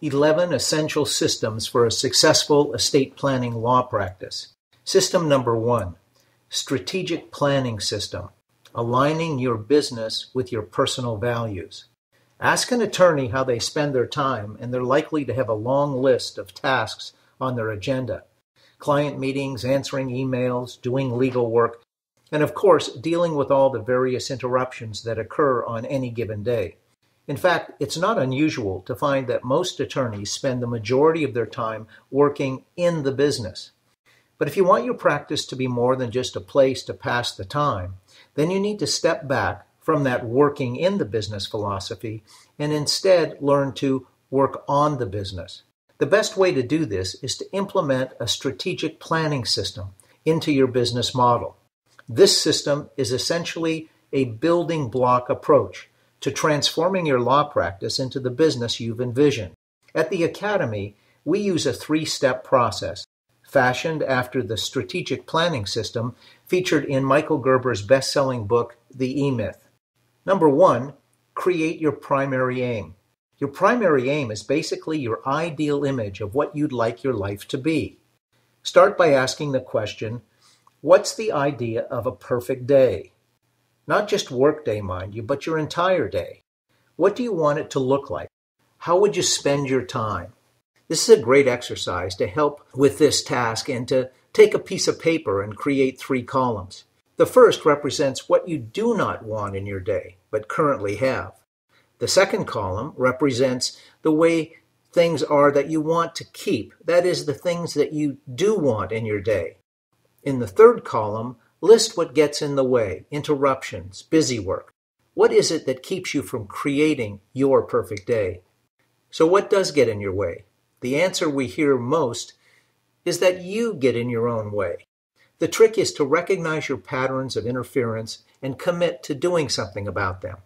11 Essential Systems for a Successful Estate Planning Law Practice. System number 1, Strategic Planning System, aligning your business with your personal values. Ask an attorney how they spend their time, and they're likely to have a long list of tasks on their agenda. Client meetings, answering emails, doing legal work, and of course, dealing with all the various interruptions that occur on any given day. In fact, it's not unusual to find that most attorneys spend the majority of their time working in the business. But if you want your practice to be more than just a place to pass the time, then you need to step back from that working in the business philosophy and instead learn to work on the business. The best way to do this is to implement a strategic planning system into your business model. This system is essentially a building block approach to transforming your law practice into the business you've envisioned. At the Academy, we use a 3-step process, fashioned after the strategic planning system featured in Michael Gerber's best-selling book, The E-Myth. Number 1, create your primary aim. Your primary aim is basically your ideal image of what you'd like your life to be. Start by asking the question, what's the idea of a perfect day? Not just work day, mind you, but your entire day. What do you want it to look like? How would you spend your time? This is a great exercise to help with this task and to take a piece of paper and create 3 columns. The first represents what you do not want in your day, but currently have. The second column represents the way things are that you want to keep. That is, the things that you do want in your day. In the third column, list what gets in the way, interruptions, busy work. What is it that keeps you from creating your perfect day? So what does get in your way? The answer we hear most is that you get in your own way. The trick is to recognize your patterns of interference and commit to doing something about them.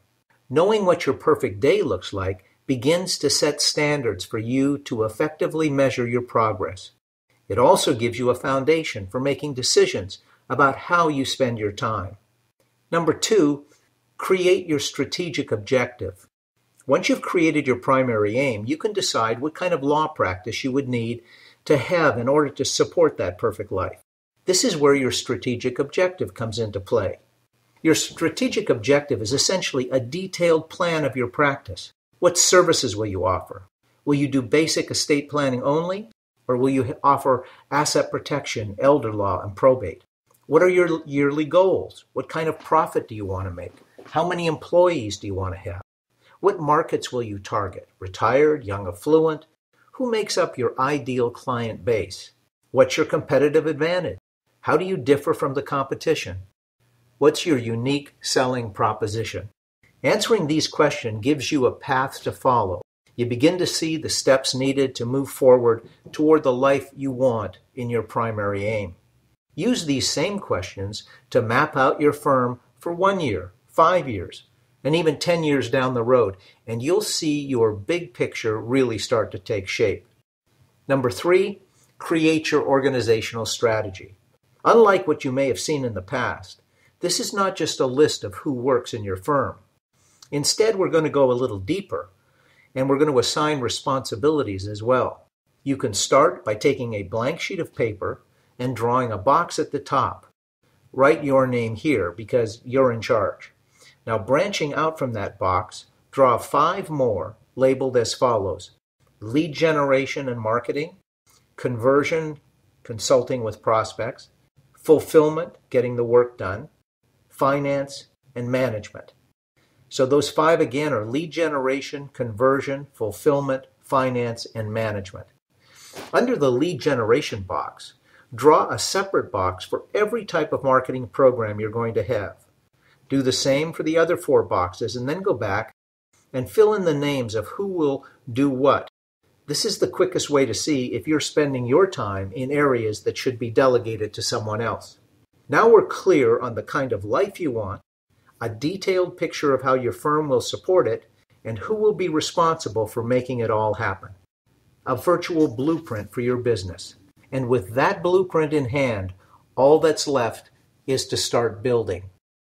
Knowing what your perfect day looks like begins to set standards for you to effectively measure your progress. It also gives you a foundation for making decisions about how you spend your time. Number 2, create your strategic objective. Once you've created your primary aim, you can decide what kind of law practice you would need to have in order to support that perfect life. This is where your strategic objective comes into play. Your strategic objective is essentially a detailed plan of your practice. What services will you offer? Will you do basic estate planning only, or will you offer asset protection, elder law, and probate? What are your yearly goals? What kind of profit do you want to make? How many employees do you want to have? What markets will you target? Retired, young affluent? Who makes up your ideal client base? What's your competitive advantage? How do you differ from the competition? What's your unique selling proposition? Answering these questions gives you a path to follow. You begin to see the steps needed to move forward toward the life you want in your primary aim. Use these same questions to map out your firm for 1 year, 5 years, and even 10 years down the road, and you'll see your big picture really start to take shape. Number 3, create your organizational strategy. Unlike what you may have seen in the past, this is not just a list of who works in your firm. Instead, we're going to go a little deeper, and we're going to assign responsibilities as well. You can start by taking a blank sheet of paper and drawing a box at the top. Write your name here because you're in charge. Now, branching out from that box, draw 5 more labeled as follows: lead generation and marketing, conversion, consulting with prospects, fulfillment, getting the work done, finance, and management. So those 5 again are lead generation, conversion, fulfillment, finance, and management. Under the lead generation box, draw a separate box for every type of marketing program you're going to have. Do the same for the other 4 boxes, and then go back and fill in the names of who will do what. This is the quickest way to see if you're spending your time in areas that should be delegated to someone else. Now we're clear on the kind of life you want, a detailed picture of how your firm will support it, and who will be responsible for making it all happen. A virtual blueprint for your business. And with that blueprint in hand, all that's left is to start building.